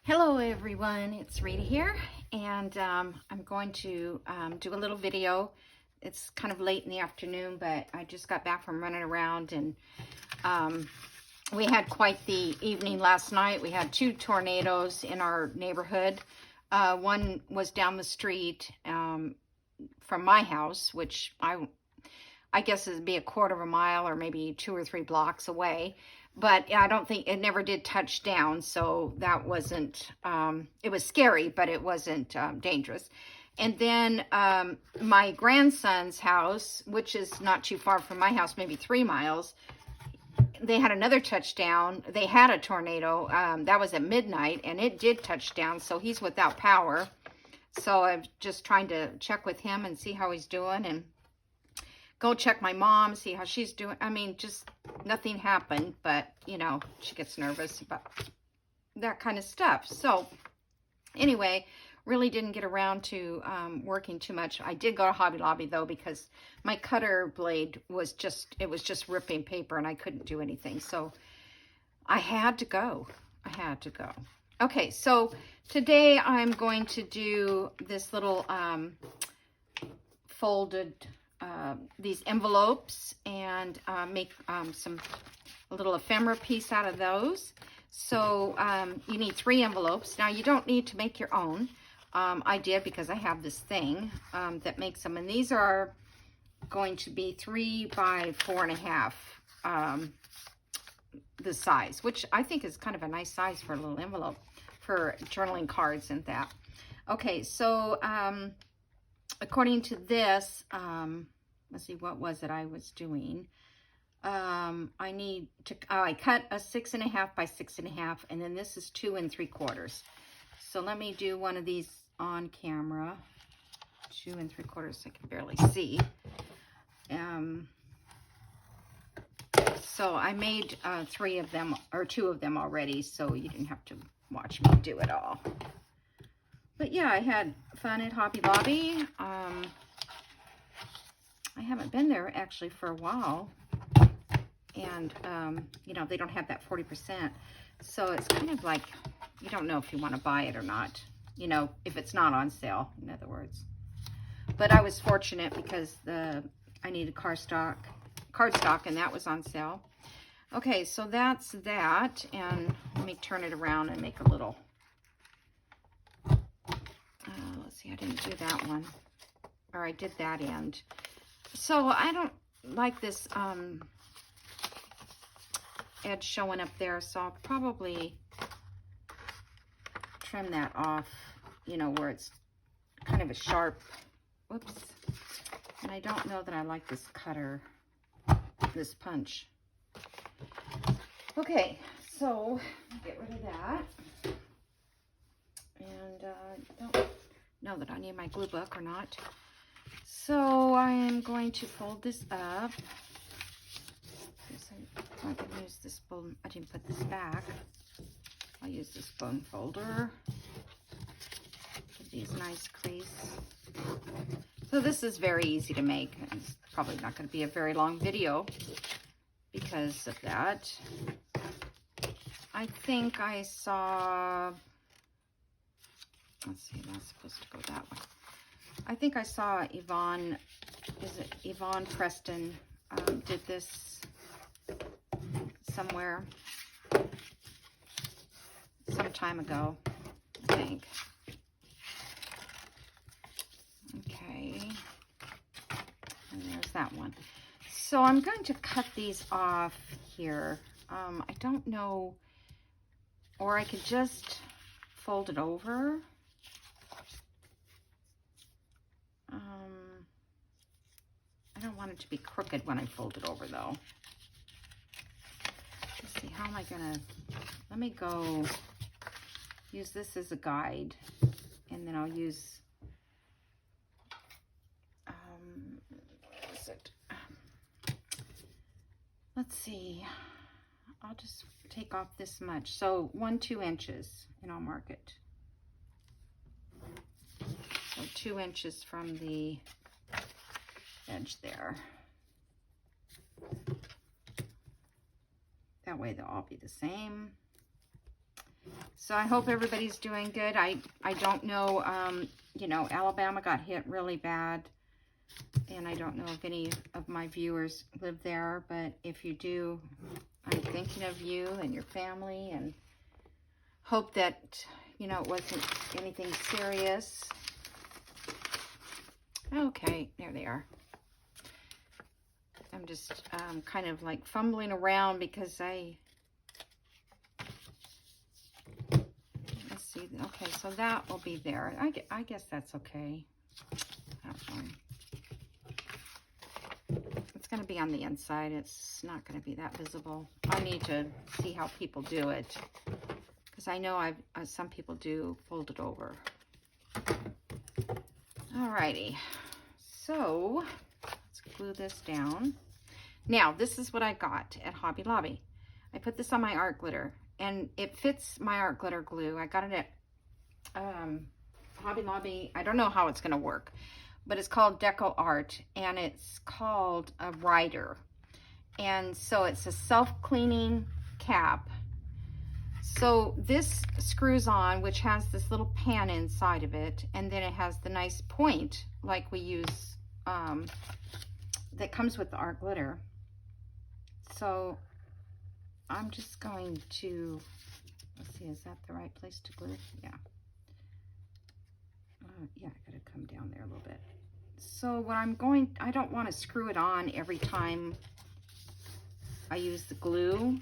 Hello everyone, it's Rita here, and I'm going to do a little video. It's kind of late in the afternoon, but I just got back from running around, and we had quite the evening last night. We had two tornadoes in our neighborhood. One was down the street from my house, which I guess it'd be a quarter of a mile or maybe 2 or 3 blocks away. But I don't think, it never did touch down, so that wasn't, it was scary, but it wasn't dangerous. And then my grandson's house, which is not too far from my house, maybe 3 miles, they had another touchdown. They had a tornado, that was at midnight, and it did touch down, so he's without power. So I'm just trying to check with him and see how he's doing, and go check my mom, see how she's doing. I mean, just nothing happened, but, you know, she gets nervous about that kind of stuff. So, anyway, really didn't get around to working too much. I did go to Hobby Lobby, though, because my cutter blade was just, it was just ripping paper, and I couldn't do anything. So, I had to go. Okay, so today I'm going to do this little folded these envelopes and make a little ephemera piece out of those. So you need 3 envelopes. Now you don't need to make your own. I did because I have this thing that makes them, and these are going to be 3 by 4.5 the size, which I think is kind of a nice size for a little envelope for journaling cards and that. Okay, so according to this, let's see, what was it I was doing? I need to, I cut a 6.5 by 6.5, and then this is 2 3/4. So let me do one of these on camera. 2 3/4, I can barely see. So I made 3 of them, or 2 of them already, so you didn't have to watch me do it all. But yeah, I had fun at Hobby Lobby. I haven't been there actually for a while. And, you know, they don't have that 40%. So it's kind of like, you don't know if you want to buy it or not. You know, if it's not on sale, in other words. But I was fortunate because I needed cardstock, and that was on sale. Okay, so that's that. And let me turn it around and make a little... let's see, I didn't do that one. Or I did that end. So I don't like this edge showing up there, so I'll probably trim that off, you know, where it's kind of a sharp, whoops. And I don't know that I like this cutter, this punch. Okay, so get rid of that. And I don't know that I need my glue book or not. So I am going to fold this up. I can use this bone. I didn't put this back. I'll use this bone folder. Give these nice crease. So this is very easy to make. It's probably not going to be a very long video because of that. I think I saw... Let's see, that's supposed to go that way. I think I saw Yvonne, is it Yvonne Preston, did this somewhere some time ago, I think. Okay, and there's that one. So I'm going to cut these off here. I don't know, or I could just fold it over. I don't want it to be crooked when I fold it over, though. Let's see, how am I gonna, let me go use this as a guide, and then I'll use, where is it? Let's see, I'll just take off this much. So 2 inches, and I'll mark it. So 2 inches from the edge there. That way they'll all be the same. So I hope everybody's doing good. I don't know, you know, Alabama got hit really bad. And I don't know if any of my viewers live there, but if you do, I'm thinking of you and your family, and hope that, you know, it wasn't anything serious. Okay, there they are. I'm just kind of like fumbling around because let's see. Okay, so that will be there. I guess that's okay. I don't know. It's going to be on the inside. It's not going to be that visible. I need to see how people do it, because I know some people do fold it over. Alrighty, so let's glue this down. Now, this is what I got at Hobby Lobby. I put this on my art glitter, and it fits my art glitter glue. I got it at Hobby Lobby. I don't know how it's going to work, but it's called Deco Art, and it's called a Rider. And so it's a self-cleaning cap. So this screws on, which has this little pan inside of it, and then it has the nice point like we use, that comes with the art glitter. So I'm just going to, let's see, is that the right place to glue? Yeah. Yeah, I gotta come down there a little bit. So what I don't want to screw it on every time I use the glue.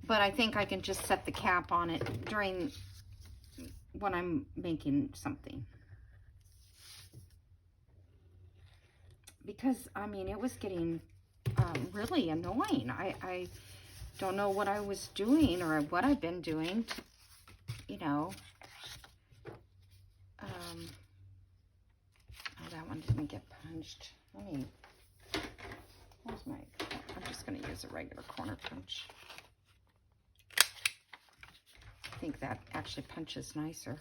But I think I can just set the cap on it when I'm making something. Because, I mean, it was getting really annoying. I don't know what I was doing or what I've been doing, you know. Oh, that one didn't get punched. I'm just going to use a regular corner punch. I think that actually punches nicer.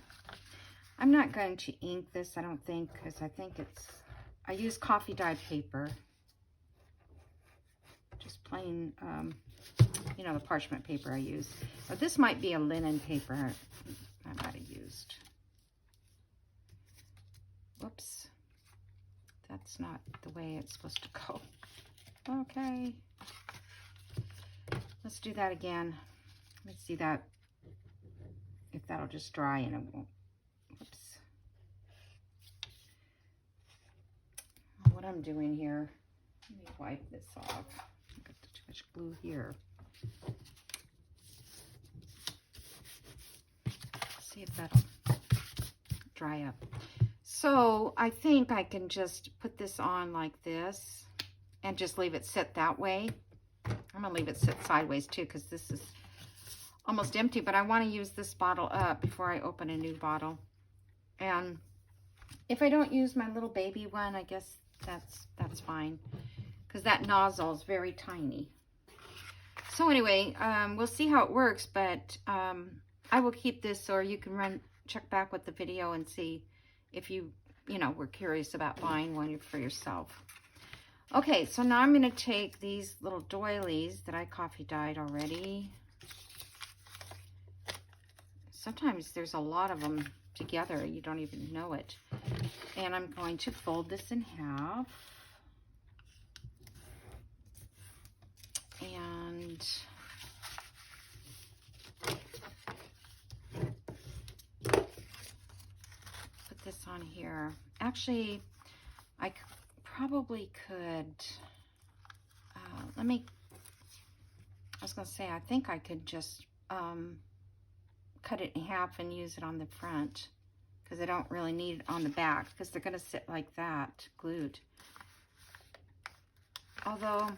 I'm not going to ink this, I don't think, because I think I use coffee dyed paper. Just plain, you know, the parchment paper I use. But this might be a linen paper I might have used. Whoops. That's not the way it's supposed to go. Okay. Let's do that again. Let's see that, if that'll just dry and it won't. Whoops. What I'm doing here, let me wipe this off. I've got too much glue here. See if that'll dry up. So I think I can just put this on like this and just leave it sit that way. I'm gonna leave it sit sideways too, because this is almost empty, but I want to use this bottle up before I open a new bottle. And if I don't use my little baby one, I guess that's fine, because that nozzle is very tiny. So anyway, we'll see how it works, but I will keep this, or you can check back with the video and see if you know, were curious about buying one for yourself. Okay, so now I'm going to take these little doilies that I coffee dyed already. Sometimes there's a lot of them together, you don't even know it. And I'm going to fold this in half. And put this on here. Actually, I probably could, I was going to say, I think I could just cut it in half and use it on the front, because I don't really need it on the back, because they're going to sit like that, glued. Although,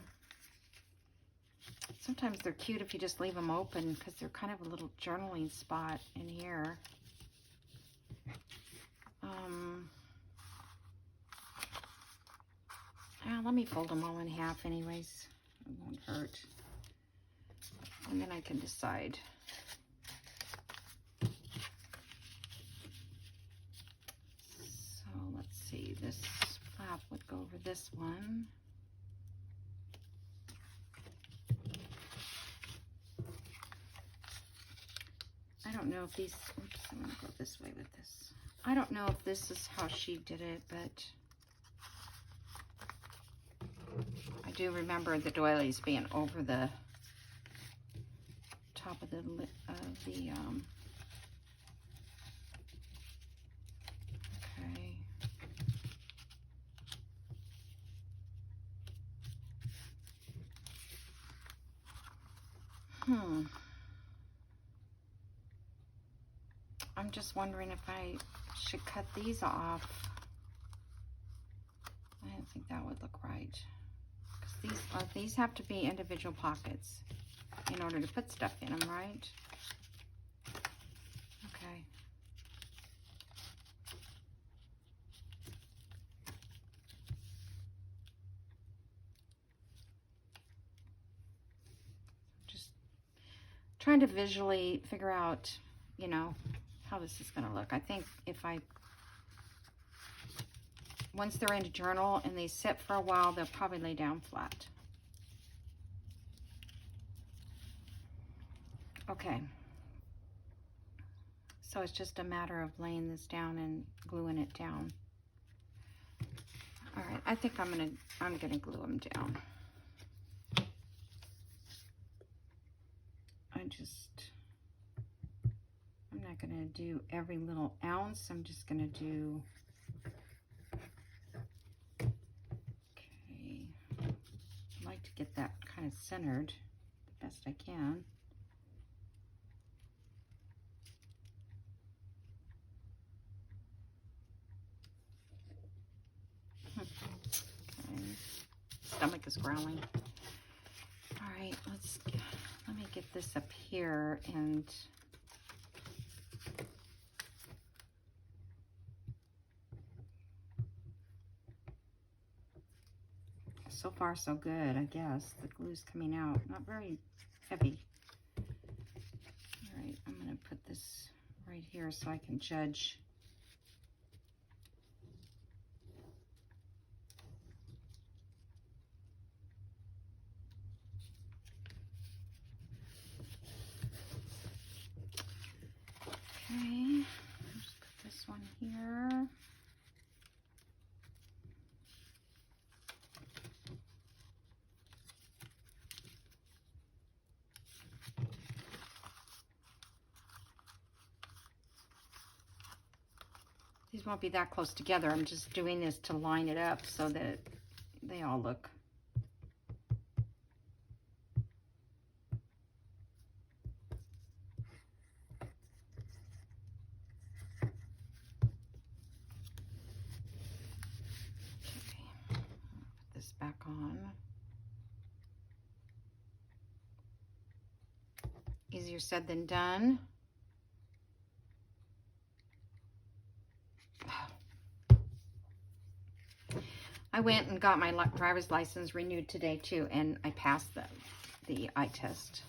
sometimes they're cute if you just leave them open, because they're kind of a little journaling spot in here. Let me fold them all in half anyways. It won't hurt. And then I can decide. So let's see, this flap would go over this one. I don't know if these, oops, I'm gonna go this way with this. I don't know if this is how she did it, but I do remember the doilies being over the top of the okay. I'm just wondering if I should cut these off. I don't think that would look right. Because these have to be individual pockets in order to put stuff in them, right? Okay. Just trying to visually figure out, you know, how this is going to look. I think if once they're in a journal and they sit for a while, they'll probably lay down flat. Okay. So it's just a matter of laying this down and gluing it down. All right, I think I'm gonna glue them down. I'm not gonna do every little ounce. I'm just gonna do, okay. I like to get that kind of centered the best I can. Okay. Stomach is growling. All right, let me get this up here and so far so good, I guess. The glue's coming out, not very heavy. All right, I'm gonna put this right here so I can judge. Okay, just put this one here. These won't be that close together. I'm just doing this to line it up so that they all look. Back on. Easier said than done. I went and got my driver's license renewed today too, and I passed the eye test.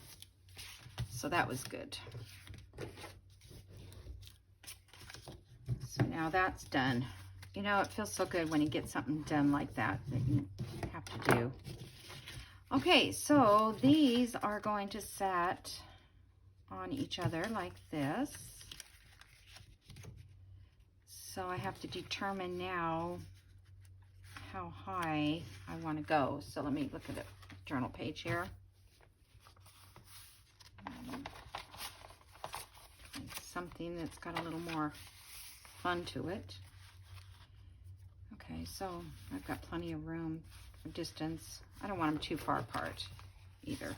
So that was good. So now that's done. You know, it feels so good when you get something done like that you have to do. Okay, so these are going to set on each other like this. So I have to determine now how high I want to go. So let me look at the journal page here. Something that's got a little more fun to it. Okay, so I've got plenty of room for distance. I don't want them too far apart either.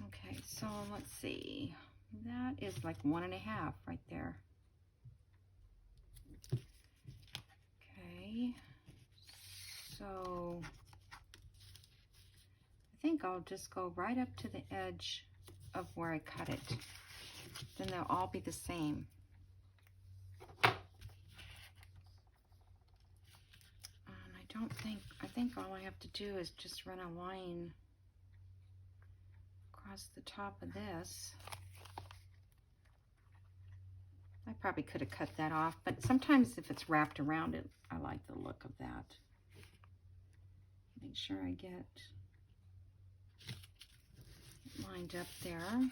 Okay, so let's see. That is like 1.5 right there. Okay, so I think I'll just go right up to the edge of where I cut it. Then they'll all be the same. I think all I have to do is just run a line across the top of this. I probably could have cut that off, but sometimes if it's wrapped around it, I like the look of that. Make sure I get lined up there.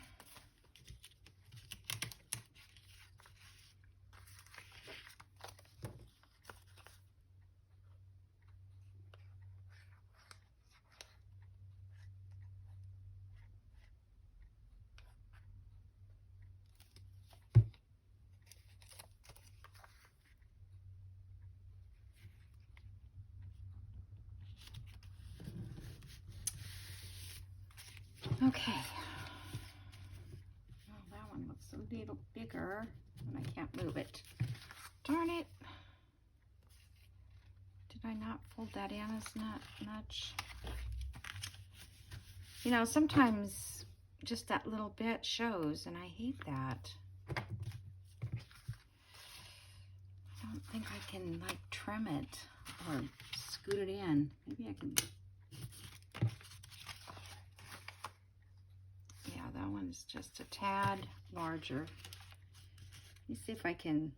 Okay. Oh, that one looks a little bigger, and I can't move it. Darn it. Did I not fold that in as much? You know, sometimes just that little bit shows, and I hate that. I don't think I can, like, trim it or scoot it in. Maybe I can... Yeah, that one's just a tad larger. Let me see if I can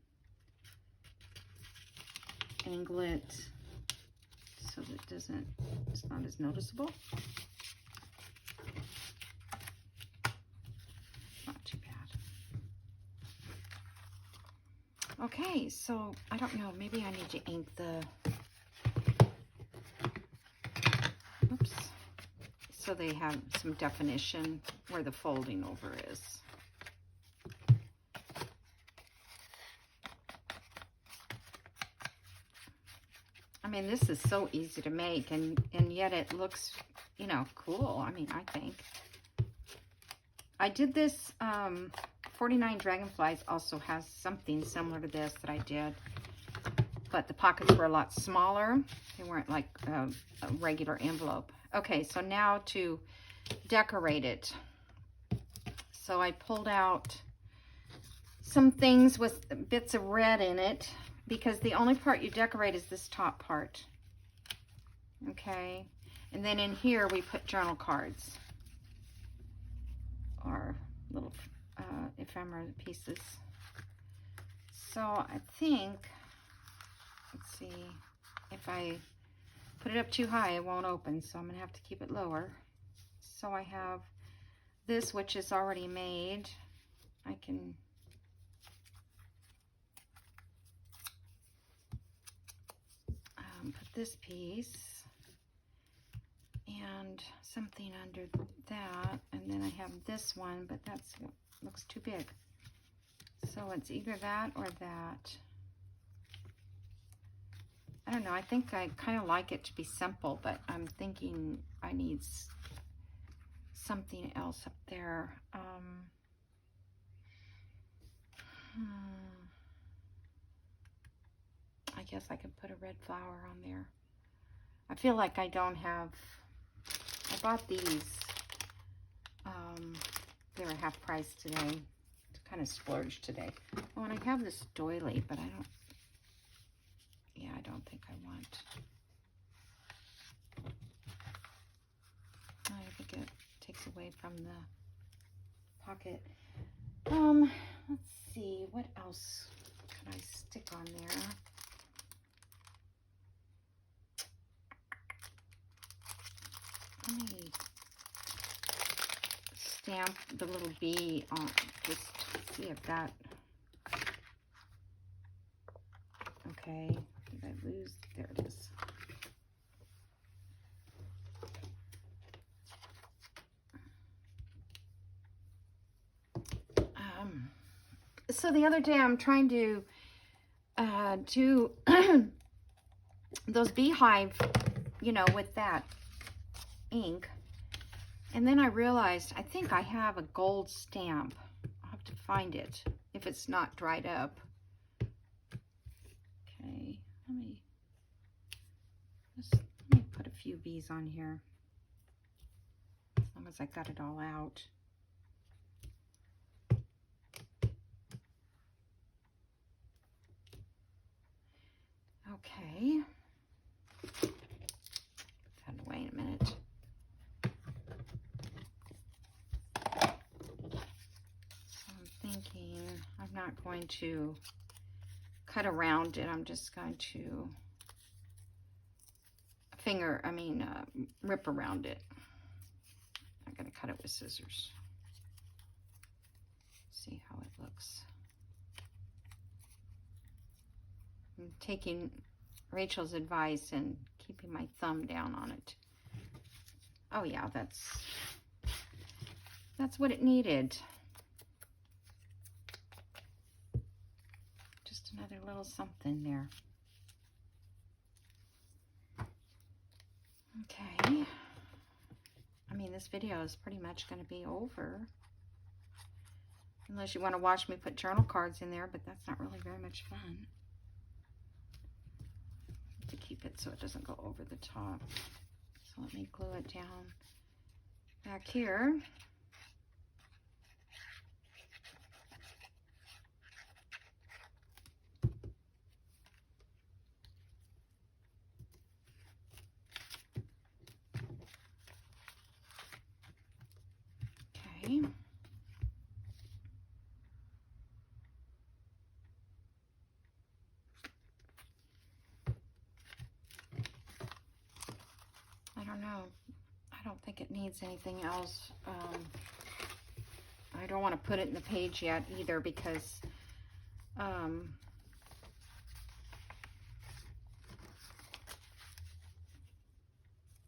angle it so that it's not as noticeable. Not too bad. Okay, so I don't know, maybe I need to ink the, oops, so they have some definition where the folding over is. I mean, this is so easy to make, and yet it looks, you know, cool. I mean, I think. I did this, 49 Dragonflies also has something similar to this that I did, but the pockets were a lot smaller. They weren't like a regular envelope. Okay, so now to decorate it. So I pulled out some things with bits of red in it, because the only part you decorate is this top part. Okay, and then in here we put journal cards or little ephemera pieces. So I think, let's see, if I put it up too high it won't open, so I'm gonna have to keep it lower. So I have this, which is already made. I can put this piece and something under that, and then I have this one, but that's looks too big. So it's either that or that. I don't know, I think I kind of like it to be simple, but I'm thinking I need something else up there. I guess I could put a red flower on there. I feel like I don't have, I bought these, they were half price today, kind of splurged today. Oh, and I have this doily, but I don't, yeah, I don't think I want, I think it takes away from the pocket. Let's see, what else could I stick on there? Let me stamp the little bee on, just see if that, okay, did I lose, there it is. So the other day I'm trying to do those beehive, you know, with that ink, and then I realized I think I have a gold stamp. I'll have to find it if it's not dried up. Okay, let me put a few bees on here, as long as I got it all out. Okay, put that away in a minute. So I'm thinking I'm not going to cut around it. I'm just going to rip around it. I'm going to cut it with scissors. see how it looks. I'm taking Rachel's advice and keeping my thumb down on it. Oh yeah, that's what it needed. Just another little something there. Okay. I mean, this video is pretty much going to be over. Unless you want to watch me put journal cards in there, but that's not really very much fun. To keep it so it doesn't go over the top. So let me glue it down back here. Okay. I don't know. I don't think it needs anything else. I don't want to put it in the page yet either because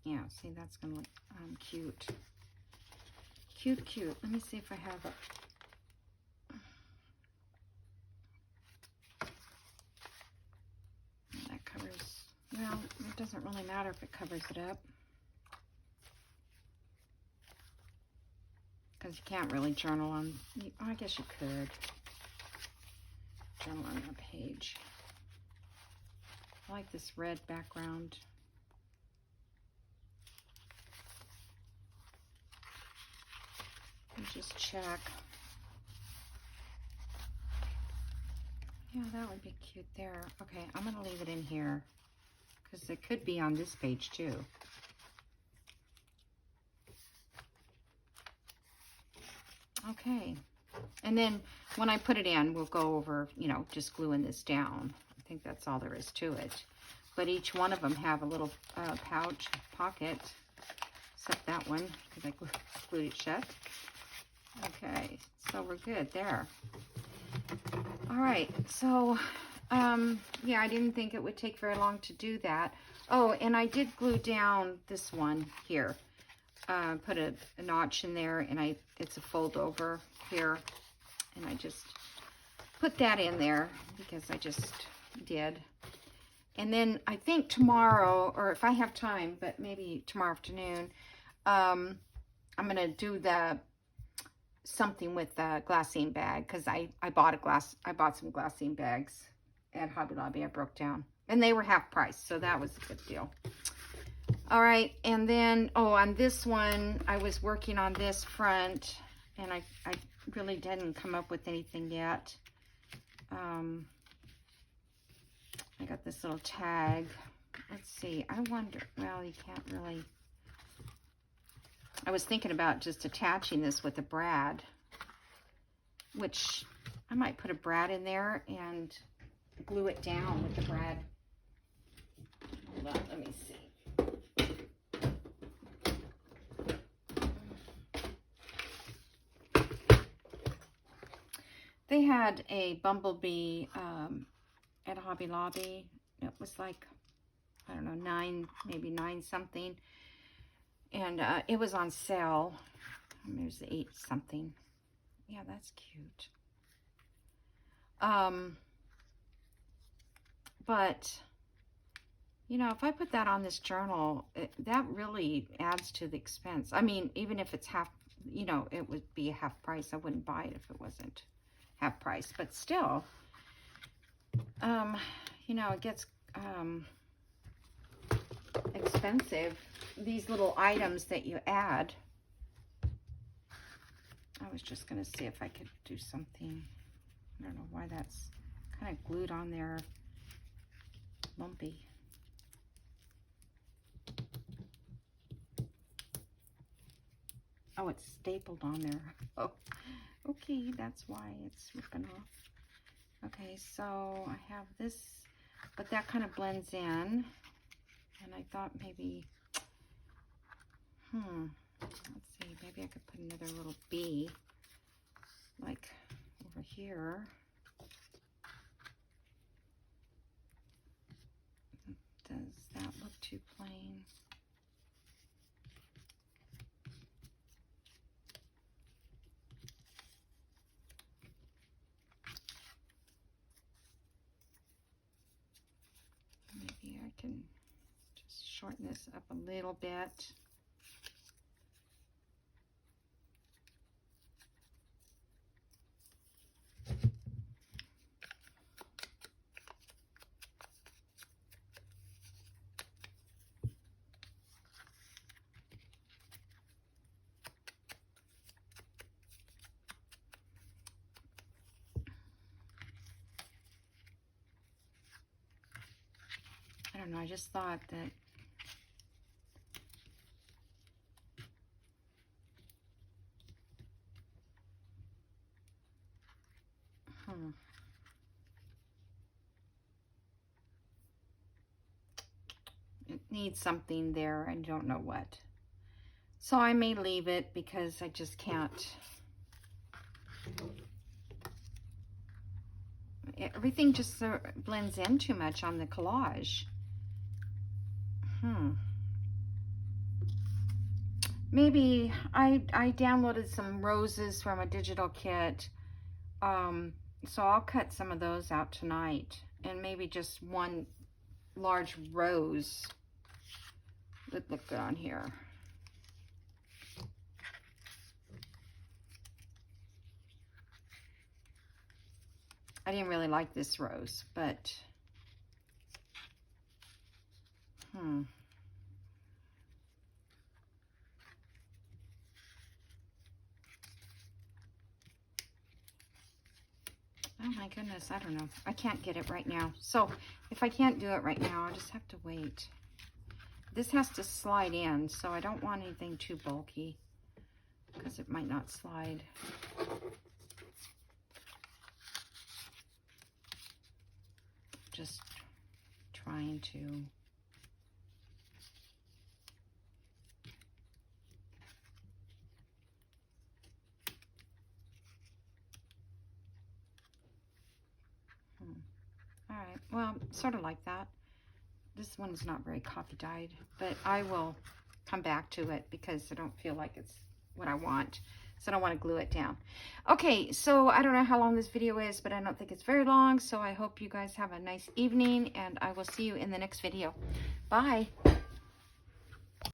yeah, see, that's gonna look cute. Cute. Let me see if I have that covers. Well, it doesn't really matter if it covers it up, because you can't really journal on, I guess you could journal on a page. I like this red background. Let me just check. Yeah, that would be cute there. Okay, I'm going to leave it in here because it could be on this page too. Okay, and then when I put it in, we'll go over, you know, just gluing this down. I think that's all there is to it. But each one of them have a little pouch pocket, except that one because I glued it shut. Okay, so we're good there. All right, so yeah, I didn't think it would take very long to do that. Oh, and I did glue down this one here. Put a notch in there, and it's a fold over here, and I just put that in there because I just did. And then I think tomorrow, or if I have time, but maybe tomorrow afternoon, I'm gonna do something with the glassine bag, because I bought some glassine bags at Hobby Lobby. I broke down, and they were half price, so that was a good deal. All right, and then, oh, on this one, I was working on this front, and I really didn't come up with anything yet. I got this little tag. Let's see, I wonder, well, you can't really, I was thinking about just attaching this with a brad, which I might put a brad in there and glue it down with the brad. Hold on, let me see. They had a bumblebee at Hobby Lobby. It was like, I don't know, maybe nine something. And it was on sale. It was 8 something. Yeah, that's cute. But, you know, if I put that on this journal, that really adds to the expense. I mean, even if it's half, you know, it would be half price. I wouldn't buy it if it wasn't half price. But still, you know, it gets expensive, these little items that you add. I was just going to see if I could do something. I don't know why that's kind of glued on there, lumpy. Oh, it's stapled on there. Oh, okay, that's why it's ripping off. Okay, so I have this, but that kind of blends in. And I thought maybe, let's see, maybe I could put another little bee, like here. Does that look too plain? Maybe I can just shorten this up a little bit. I don't know, I just thought that it needs something there. I don't know what. So I may leave it because I just can't. Everything just blends in too much on the collage. Maybe I downloaded some roses from a digital kit. So I'll cut some of those out tonight, and maybe just one large rose would look good on here. I didn't really like this rose, but oh my goodness, I don't know. I can't get it right now. So if I can't do it right now, I'll just have to wait. This has to slide in, so I don't want anything too bulky because it might not slide. Just trying to all right, well, sort of like that. This one is not very coffee dyed, but I will come back to it because I don't feel like it's what I want. So I don't want to glue it down. Okay, so I don't know how long this video is, but I don't think it's very long. So I hope you guys have a nice evening, and I will see you in the next video. Bye.